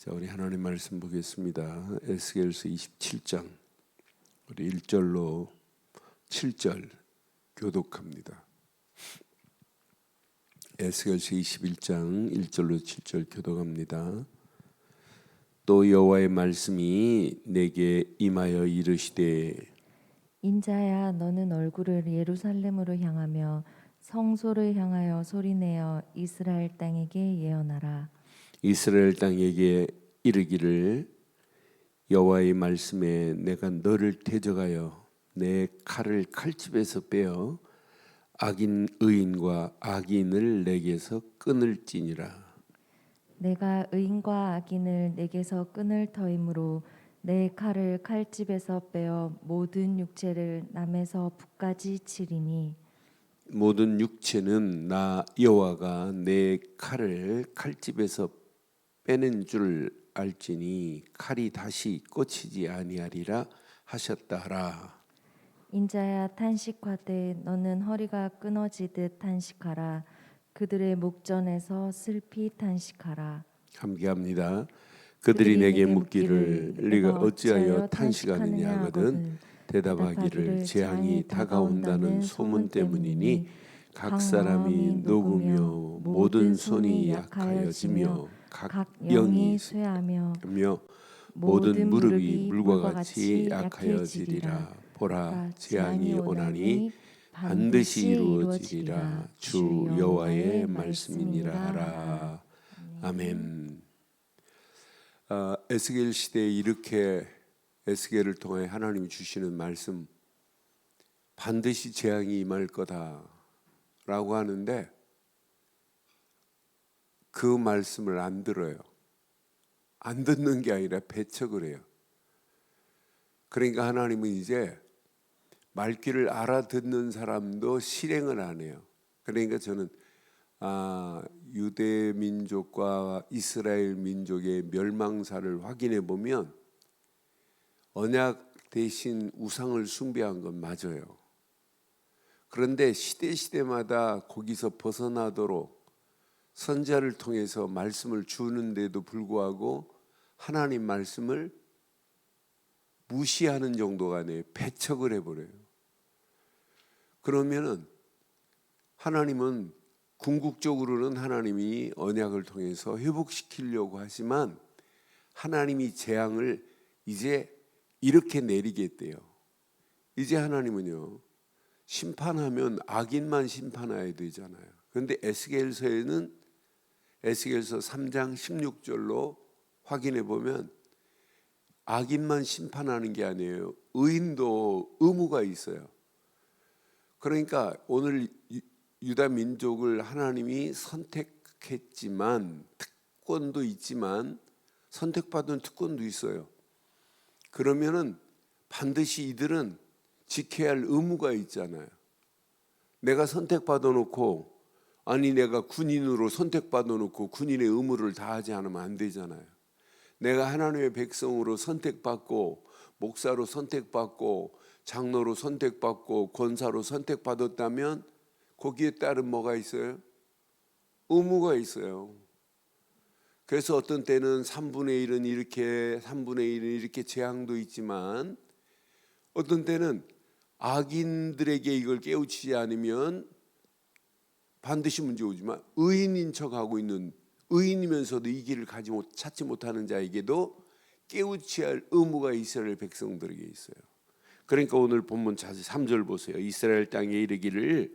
자, 우리 하나님 말씀 보겠습니다. 에스겔서 27장 우리 1절로 7절 교독합니다. 에스겔서 21장 1절로 7절 교독합니다. 또 여호와의 말씀이 내게 임하여 이르시되 인자야, 너는 얼굴을 예루살렘으로 향하며 성소를 향하여 소리내어 이스라엘 땅에게 예언하라. 이스라엘 땅에게 이르기를 여호와의 말씀에 내가 너를 대적하여 내 칼을 칼집에서 빼어 악인 의인과 악인을 내게서 끊을지니라. 내가 의인과 악인을 내게서 끊을 터이므로 내 칼을 칼집에서 빼어 모든 육체를 남에서 북까지 치리니 모든 육체는 나 여호와가 내 칼을 칼집에서 빼는 줄 알지니 칼이 다시 꽂히지 아니하리라 하셨다 하라. 인자야, 탄식하되 너는 허리가 끊어지듯 탄식하라. 그들의 목전에서 슬피 탄식하라. 함께합니다. 그들이 내게 묻기를 네가 어찌하여 탄식하느냐 하거든 대답하기를 재앙이 다가온다는 소문 때문이니 각 사람이 녹으며 모든 손이 약하여지며 각 영이 쇠하며 모든 무릎이 물과 같이 약하여지리라. 보라, 재앙이 오나니 반드시 이루어지리라. 주 여호와의 말씀이니라 하라. 아멘. 에스겔 시대에 이렇게 에스겔을 통해 하나님이 주시는 말씀, 반드시 재앙이 임할 거다라고 하는데 그 말씀을 안 들어요. 안 듣는 게 아니라 배척을 해요. 그러니까 하나님은 이제 말귀를 알아듣는 사람도 실행을 안 해요. 그러니까 저는 유대 민족과 이스라엘 민족의 멸망사를 확인해 보면 언약 대신 우상을 숭배한 건 맞아요. 그런데 시대마다 거기서 벗어나도록 선지자를 통해서 말씀을 주는데도 불구하고 하나님 말씀을 무시하는 정도가 아니에요. 배척을 해버려요. 그러면은 하나님은 궁극적으로는 하나님이 언약을 통해서 회복시키려고 하지만 하나님이 재앙을 이제 이렇게 내리겠대요. 이제 하나님은요, 심판하면 악인만 심판해야 되잖아요. 그런데 에스겔서에는 에스겔서 3장 16절로 확인해 보면 악인만 심판하는 게 아니에요. 의인도 의무가 있어요. 그러니까 오늘 유다 민족을 하나님이 선택했지만 특권도 있지만 선택받은 특권도 있어요. 그러면은 반드시 이들은 지켜야 할 의무가 있잖아요. 내가 선택받아 놓고 내가 군인으로 선택받아 놓고 군인의 의무를 다하지 않으면 안 되잖아요. 내가 하나님의 백성으로 선택받고 목사로 선택받고 장로로 선택받고 권사로 선택받았다면 거기에 따른 뭐가 있어요? 의무가 있어요. 그래서 어떤 때는 3분의 1은 이렇게 3분의 1은 이렇게 재앙도 있지만 어떤 때는 악인들에게 이걸 깨우치지 않으면 반드시 문제 오지만 의인인 척하고 있는 의인이면서도 이 길을 찾지 못하는 자에게도 깨우쳐야 할 의무가 이스라엘 백성들에게 있어요. 그러니까 오늘 본문 자세히 3절 보세요. 이스라엘 땅에 이르기를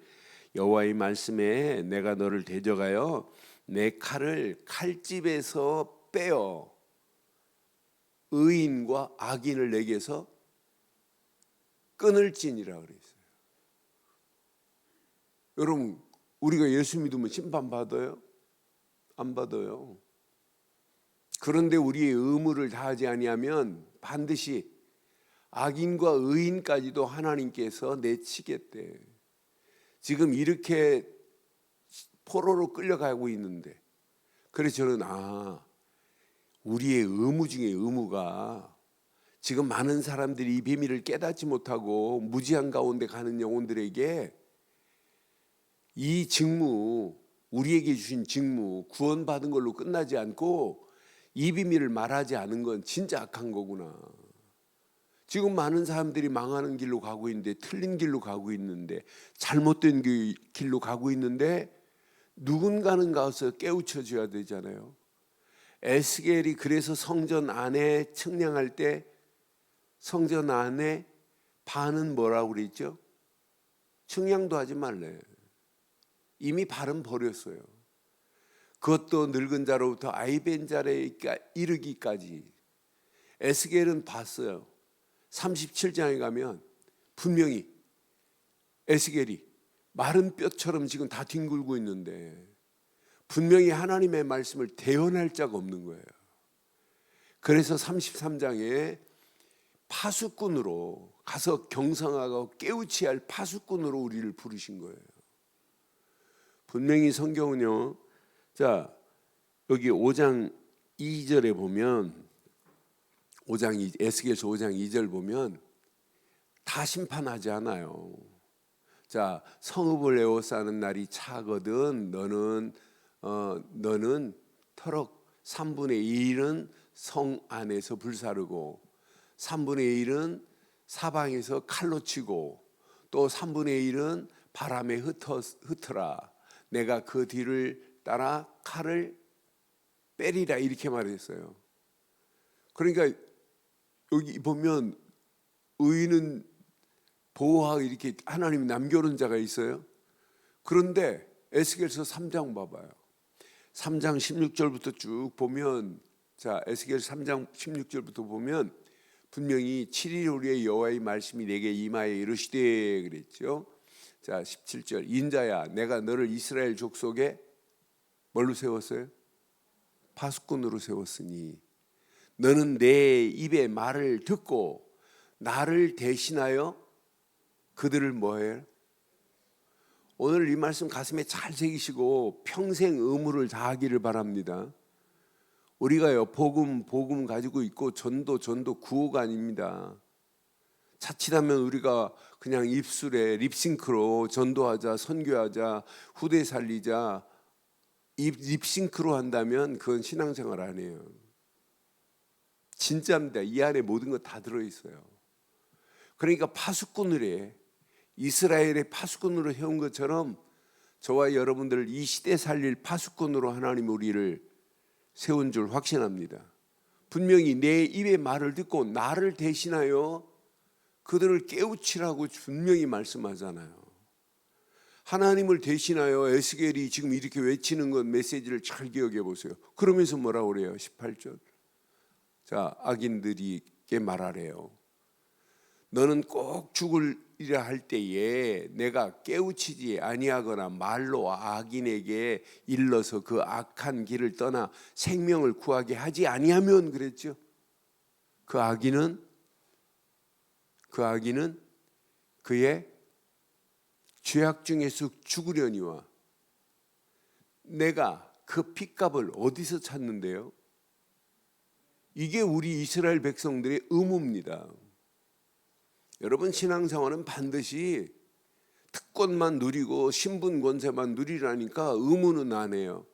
여호와의 말씀에 내가 너를 대적하여 내 칼을 칼집에서 빼어 의인과 악인을 내게서 끊을지니라 그랬어요. 여러분, 우리가 예수 믿으면 심판받아요? 안 받아요. 그런데 우리의 의무를 다하지 아니하면 반드시 악인과 의인까지도 하나님께서 내치겠대. 지금 이렇게 포로로 끌려가고 있는데, 그래서 저는 우리의 의무 중에 의무가 지금 많은 사람들이 이 비밀을 깨닫지 못하고 무지한 가운데 가는 영혼들에게 이 직무, 우리에게 주신 직무, 구원받은 걸로 끝나지 않고 이 비밀을 말하지 않은 건 진짜 악한 거구나. 지금 많은 사람들이 망하는 길로 가고 있는데, 틀린 길로 가고 있는데, 잘못된 길로 가고 있는데 누군가는 가서 깨우쳐 줘야 되잖아요. 에스겔이 그래서 성전 안에 측량할 때 성전 안에 반은 뭐라고 그랬죠? 측량도 하지 말래. 이미 발은 버렸어요. 그것도 늙은 자로부터 아이벤 자에 이르기까지. 에스겔은 봤어요. 37장에 가면 분명히 에스겔이 마른 뼈처럼 지금 다 뒹굴고 있는데 분명히 하나님의 말씀을 대언할 자가 없는 거예요. 그래서 33장에 파수꾼으로 가서 경성하고 깨우쳐야 할 파수꾼으로 우리를 부르신 거예요. 분명히 성경은요. 자, 여기 5장 2절에 보면 에스겔서 5장 2절 보면 다 심판하지 않아요. 자, 성읍을 에워싸는 날이 차거든 너는 터럭 3분의 1은 성 안에서 불사르고 3분의 1은 사방에서 칼로 치고 또 3분의 1은 바람에 흩어라. 내가 그 뒤를 따라 칼을 빼리라 이렇게 말했어요. 그러니까 여기 보면 의인은 보호하고 이렇게 하나님이 남겨놓은 자가 있어요. 그런데 에스겔서 3장 봐봐요. 3장 16절부터 쭉 보면, 자, 에스겔 3장 16절부터 보면 분명히 7일 후에 여호와의 말씀이 내게 임하여 이르시되 그랬죠. 자, 17절 인자야 내가 너를 이스라엘 족속에 뭘로 세웠어요? 파수꾼으로 세웠으니 너는 내 입의 말을 듣고 나를 대신하여 그들을 뭐해요? 오늘 이 말씀 가슴에 잘 새기시고 평생 의무를 다하기를 바랍니다. 우리가요 복음 가지고 있고 전도 구호가 아닙니다. 자칫하면 우리가 그냥 입술에 립싱크로 전도하자, 선교하자, 후대 살리자 립싱크로 한다면 그건 신앙생활 아니에요. 진짜입니다. 이 안에 모든 것 다 들어있어요. 그러니까 파수꾼을 해. 이스라엘의 파수꾼으로 해온 것처럼 저와 여러분들을 이 시대 살릴 파수꾼으로 하나님 우리를 세운 줄 확신합니다. 분명히 내 입의 말을 듣고 나를 대신하여 그들을 깨우치라고 분명히 말씀하잖아요. 하나님을 대신하여 에스겔이 지금 이렇게 외치는 것 메시지를 잘 기억해 보세요. 그러면서 뭐라고 그래요? 18절. 자, 악인들에게 말하래요. 너는 꼭 죽으리라 할 때에 내가 깨우치지 아니하거나 말로 악인에게 일러서 그 악한 길을 떠나 생명을 구하게 하지 아니하면 그랬죠. 그 악인은 그의 죄악 중에서 죽으려니와 내가 그 핏값을 어디서 찾는데요? 이게 우리 이스라엘 백성들의 의무입니다. 여러분 신앙생활은 반드시 특권만 누리고 신분 권세만 누리라니까 의무는 안 해요.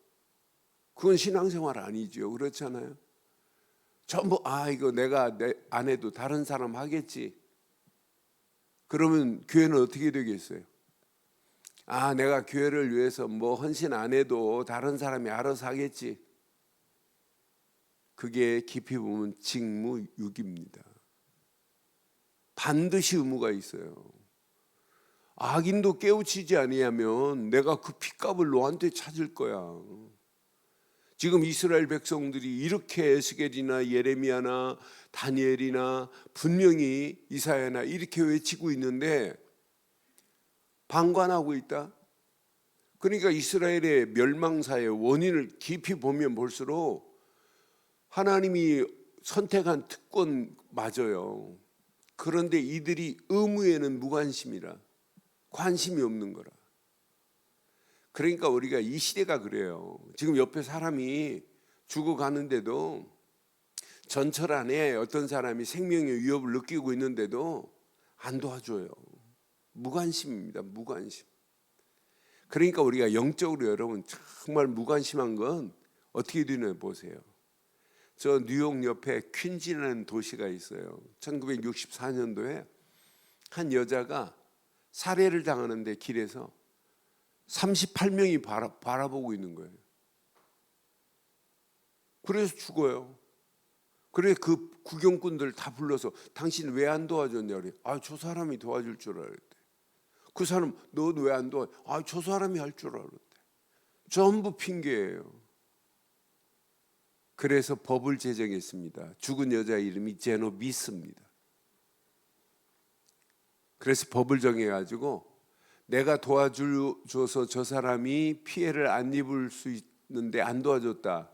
그건 신앙생활 아니죠. 그렇잖아요. 전부 이거 내가 안 해도 다른 사람 하겠지. 그러면 교회는 어떻게 되겠어요? 내가 교회를 위해서 뭐 헌신 안 해도 다른 사람이 알아서 하겠지. 그게 깊이 보면 직무유기입니다. 반드시 의무가 있어요. 악인도 깨우치지 아니하면 내가 그 핏값을 너한테 찾을 거야. 지금 이스라엘 백성들이 이렇게 에스겔이나 예레미야나 다니엘이나 분명히 이사야나 이렇게 외치고 있는데 방관하고 있다. 그러니까 이스라엘의 멸망사의 원인을 깊이 보면 볼수록 하나님이 선택한 특권 맞아요. 그런데 이들이 의무에는 무관심이라, 관심이 없는 거라. 그러니까 우리가 이 시대가 그래요. 지금 옆에 사람이 죽어가는데도 전철 안에 어떤 사람이 생명의 위협을 느끼고 있는데도 안 도와줘요. 무관심입니다. 무관심. 그러니까 우리가 영적으로 여러분 정말 무관심한 건 어떻게 되나 보세요. 저 뉴욕 옆에 퀸즈라는 도시가 있어요. 1964년도에 한 여자가 살해를 당하는데 길에서 38명이 바라보고 있는 거예요. 그래서 죽어요. 그래 그 구경꾼들 다 불러서 당신 왜 안 도와줬냐 그래. 저 사람이 도와줄 줄 알았대. 그 사람 너 왜 안 도와? 저 사람이 할 줄 알았대. 전부 핑계예요. 그래서 법을 제정했습니다. 죽은 여자 이름이 제노비스입니다. 그래서 법을 정해가지고 내가 도와줘서 저 사람이 피해를 안 입을 수 있는데 안 도와줬다.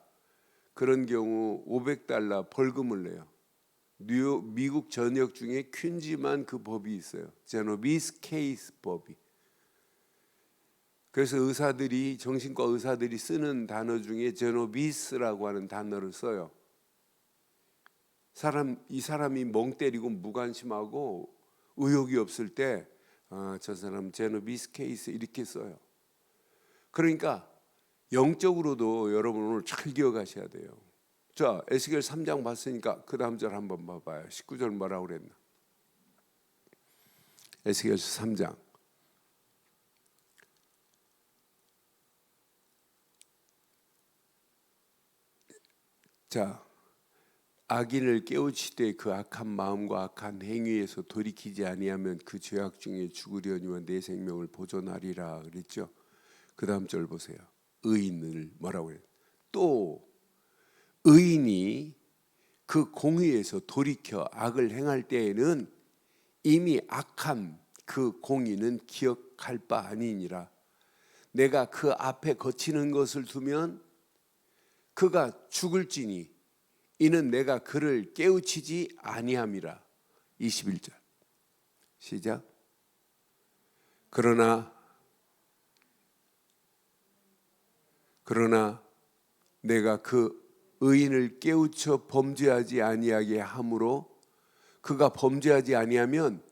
그런 경우 $500 벌금을 내요. 미국 전역 중에 퀸즈만 그 법이 있어요. 제노비스 케이스 법이. 그래서 정신과 의사들이 쓰는 단어 중에 제노비스라고 하는 단어를 써요. 이 사람이 멍 때리고 무관심하고 의욕이 없을 때 저 사람 제노비스 케이스 이렇게 써요. 그러니까 영적으로도 여러분 오늘 잘 기억하셔야 돼요. 자, 에스겔 3장 봤으니까 그 다음 절 한번 봐봐요. 19절 뭐라고 그랬나? 에스겔 3장. 자, 악인을 깨우치되 그 악한 마음과 악한 행위에서 돌이키지 아니하면 그 죄악 중에 죽으려니와 내 생명을 보존하리라 그랬죠. 그 다음 절 보세요. 의인을 뭐라고 그래요? 또 의인이 그 공의에서 돌이켜 악을 행할 때에는 이미 악한 그 공의는 기억할 바 아니니라. 내가 그 앞에 거치는 것을 두면 그가 죽을지니 이는 내가 그를 깨우치지 아니함이라. 21절 시작. 그러나 내가 그 의인을 깨우쳐 범죄하지 아니하게 함으로 그가 범죄하지 아니하면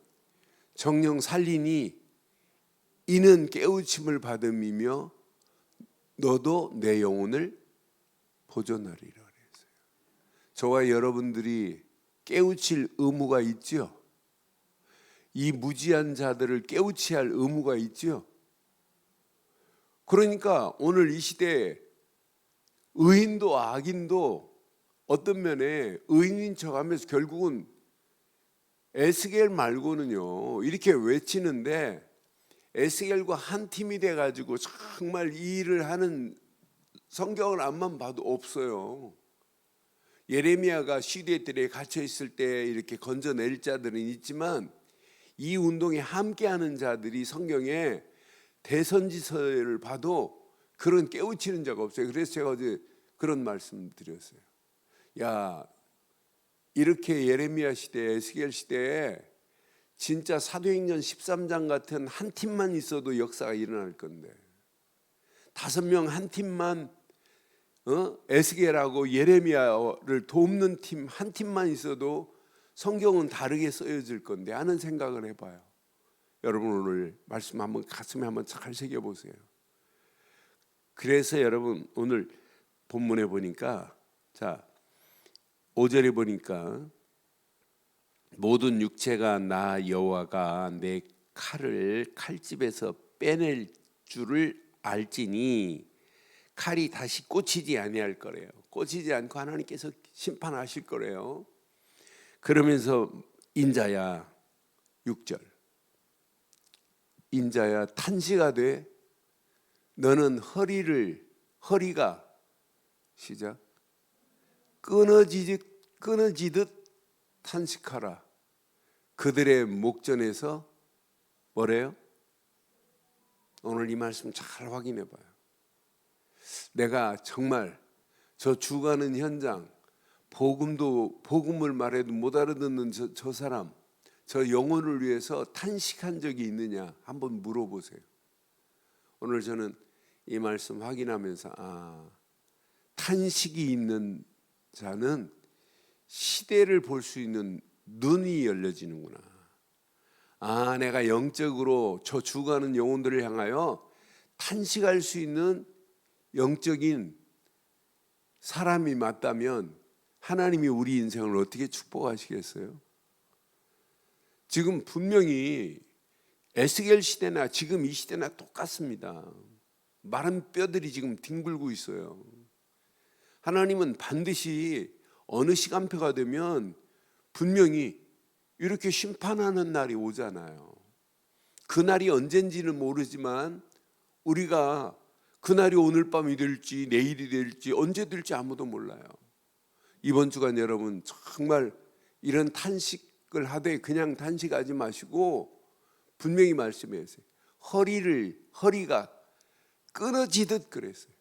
정령 살리니 이는 깨우침을 받음이며 너도 내 영혼을 보존하리라 그랬어요. 저와 여러분들이 깨우칠 의무가 있죠. 이 무지한 자들을 깨우쳐야 할 의무가 있죠. 그러니까 오늘 이 시대에 의인도 악인도 어떤 면에 의인인 척하면서 결국은 에스겔 말고는요 이렇게 외치는데 에스겔과 한 팀이 돼가지고 정말 이 일을 하는 성경을 앞만 봐도 없어요. 예레미야가 시대들에 갇혀 있을 때 이렇게 건져낼 자들은 있지만 이 운동에 함께하는 자들이 성경에 대선지서를 봐도 그런 깨우치는 자가 없어요. 그래서 제가 어제 그런 말씀 드렸어요. 야, 이렇게 예레미야 시대, 에스겔 시대에 진짜 사도행전 13장 같은 한 팀만 있어도 역사가 일어날 건데 5명 한 팀만 에스겔하고 예레미야를 돕는 팀 한 팀만 있어도 성경은 다르게 쓰여질 건데 하는 생각을 해봐요. 여러분 오늘 말씀 한번 가슴에 한번 잘 새겨보세요. 그래서 여러분 오늘 본문에 보니까 자 5절에 보니까 모든 육체가 나 여호와가 내 칼을 칼집에서 빼낼 줄을 알지니 칼이 다시 꽂히지 아니할 거래요. 꽂히지 않고 하나님께서 심판하실 거래요. 그러면서 인자야 6절 인자야 탄식하되 너는 허리가 시작 끊어지듯 탄식하라. 그들의 목전에서 뭐래요? 오늘 이 말씀 잘 확인해 봐요. 내가 정말 저 죽어가는 현장 복음을 말해도 못 알아듣는 저 사람 저 영혼을 위해서 탄식한 적이 있느냐 한번 물어보세요. 오늘 저는 이 말씀 확인하면서 탄식이 있는 자는 시대를 볼 수 있는 눈이 열려지는구나. 내가 영적으로 저 죽어가는 영혼들을 향하여 탄식할 수 있는 영적인 사람이 맞다면 하나님이 우리 인생을 어떻게 축복하시겠어요? 지금 분명히 에스겔 시대나 지금 이 시대나 똑같습니다. 마른 뼈들이 지금 뒹굴고 있어요. 하나님은 반드시 어느 시간표가 되면 분명히 이렇게 심판하는 날이 오잖아요. 그 날이 언젠지는 모르지만 우리가 그 날이 오늘 밤이 될지 내일이 될지 언제 될지 아무도 몰라요. 이번 주간 여러분 정말 이런 탄식을 하되 그냥 탄식하지 마시고 분명히 말씀하세요. 허리가 끊어지듯 그랬어요.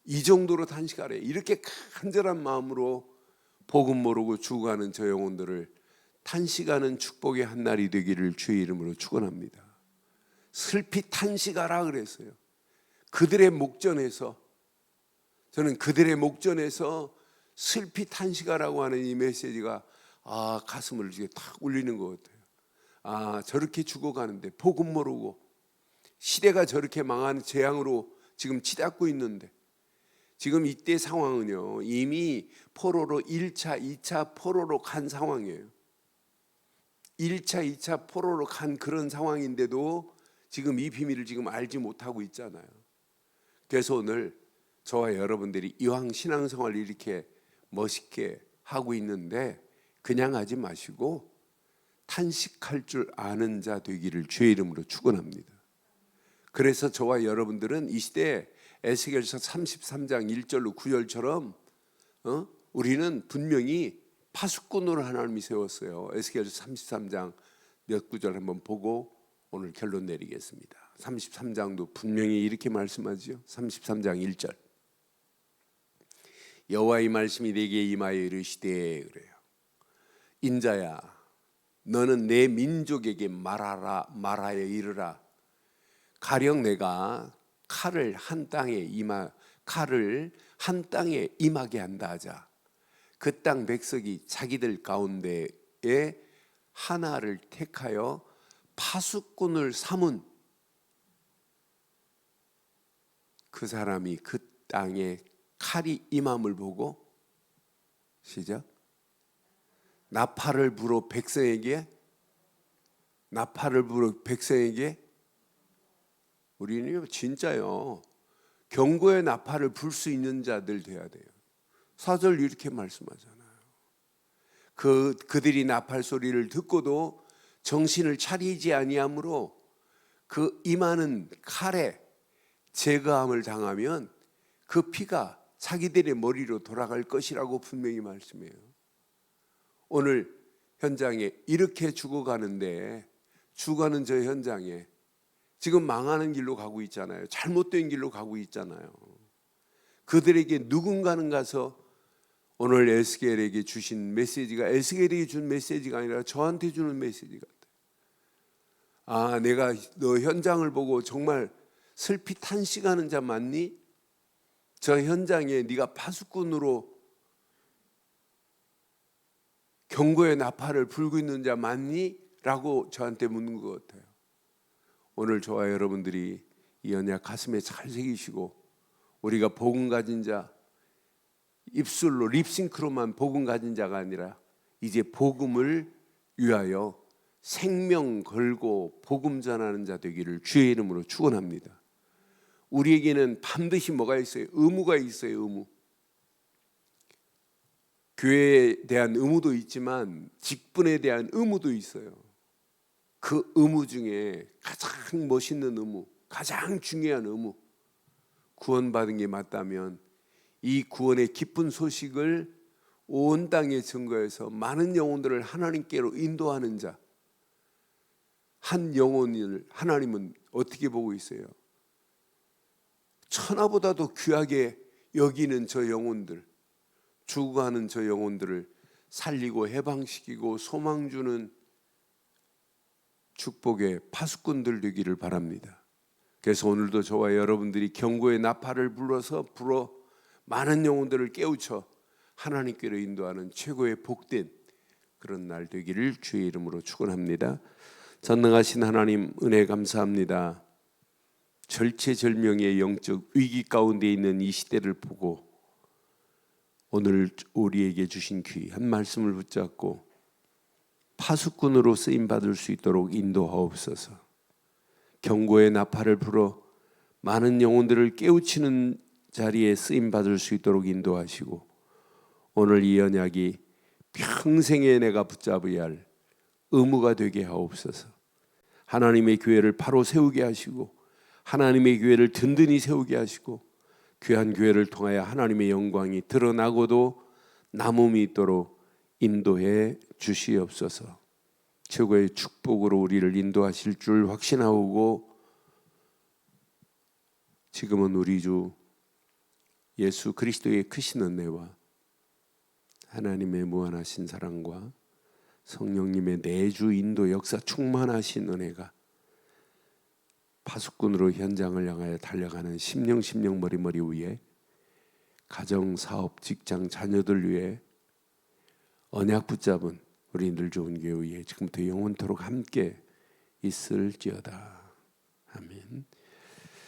이 정도로 탄식하래. 이렇게 간절한 마음으로 복음 모르고 죽어가는 저 영혼들을 탄식하는 축복의 한 날이 되기를 주의 이름으로 축원합니다. 슬피 탄식하라 그랬어요. 그들의 목전에서, 저는 그들의 목전에서 슬피 탄식하라고 하는 이 메시지가 가슴을 이렇게 탁 울리는 것 같아요. 저렇게 죽어가는데 복음 모르고 시대가 저렇게 망하는 재앙으로 지금 치닫고 있는데, 지금 이때 상황은요 이미 포로로 1차, 2차 포로로 간 상황이에요. 1차, 2차 포로로 간 그런 상황인데도 지금 이 비밀을 지금 알지 못하고 있잖아요. 그래서 오늘 저와 여러분들이 이왕 신앙생활을 이렇게 멋있게 하고 있는데 그냥 하지 마시고 탄식할 줄 아는 자 되기를 주의 이름으로 축원합니다. 그래서 저와 여러분들은 이 시대에 에스겔서 33장 1절로 9절처럼 우리는 분명히 파수꾼으로 하나님이 세웠어요. 에스겔서 33장 몇 구절 한번 보고 오늘 결론 내리겠습니다. 33장도 분명히 이렇게 말씀하죠. 33장 1절. 여호와의 말씀이 내게 임하여 이르시되 그래요. 인자야, 너는 내 민족에게 말하여 이르라. 가령 내가 칼을 한 땅에 임하게 한다 하자. 그 땅 백성이 자기들 가운데에 하나를 택하여 파수꾼을 삼은 그 사람이 그 땅에 칼이 임함을 보고 시작. 나팔을 불어 백성에게 우리는 진짜요 경고의 나팔을 불 수 있는 자들 돼야 돼요. 4절 이렇게 말씀하잖아요. 그들이 나팔 소리를 듣고도 정신을 차리지 아니하므로 그 임하는 칼에 제거함을 당하면 그 피가 자기들의 머리로 돌아갈 것이라고 분명히 말씀해요. 오늘 현장에 이렇게 죽어가는데 죽어가는 저 현장에 지금 망하는 길로 가고 있잖아요. 잘못된 길로 가고 있잖아요. 그들에게 누군가는 가서 오늘 에스겔에게 주신 메시지가 에스겔에게 준 메시지가 아니라 저한테 주는 메시지 같아요. 내가 너 현장을 보고 정말 슬피 탄식하는 자 맞니? 저 현장에 네가 파수꾼으로 경고의 나팔을 불고 있는 자 맞니? 라고 저한테 묻는 것 같아요. 오늘 저와 여러분들이 이 언약 가슴에 잘 새기시고 우리가 복음 가진 자, 입술로 립싱크로만 복음 가진 자가 아니라 이제 복음을 위하여 생명 걸고 복음 전하는 자 되기를 주의 이름으로 축원합니다. 우리에게는 반드시 뭐가 있어요? 의무가 있어요. 의무. 교회에 대한 의무도 있지만 직분에 대한 의무도 있어요. 그 의무 중에 가장 멋있는 의무, 가장 중요한 의무, 구원받은 게 맞다면 이 구원의 기쁜 소식을 온 땅에 증거해서 많은 영혼들을 하나님께로 인도하는 자, 한 영혼을 하나님은 어떻게 보고 있어요? 천하보다도 귀하게 여기는 저 영혼들, 죽어가는 저 영혼들을 살리고 해방시키고 소망 주는 축복의 파수꾼들 되기를 바랍니다. 그래서 오늘도 저와 여러분들이 경고의 나팔을 불어 많은 영혼들을 깨우쳐 하나님께로 인도하는 최고의 복된 그런 날 되기를 주의 이름으로 축원합니다. 전능하신 하나님 은혜 감사합니다. 절체절명의 영적 위기 가운데 있는 이 시대를 보고 오늘 우리에게 주신 귀한 말씀을 붙잡고 파수꾼으로 쓰임 받을 수 있도록 인도하옵소서. 경고의 나팔을 불어 많은 영혼들을 깨우치는 자리에 쓰임 받을 수 있도록 인도하시고, 오늘 이 언약이 평생에 내가 붙잡아야 할 의무가 되게 하옵소서. 하나님의 교회를 바로 세우게 하시고, 하나님의 교회를 든든히 세우게 하시고, 귀한 교회를 통하여 하나님의 영광이 드러나고도 남음이 있도록 인도해 주시옵소서. 최고의 축복으로 우리를 인도하실 줄 확신하오고, 지금은 우리 주 예수 그리스도의 크신 은혜와 하나님의 무한하신 사랑과 성령님의 내주 인도 역사 충만하신 은혜가 파수꾼으로 현장을 향하여 달려가는 심령 머리머리 위에, 가정, 사업, 직장, 자녀들 위해 언약 붙잡은 우리 늘 좋은 교회 위에 지금부터 영원토록 함께 있을지어다.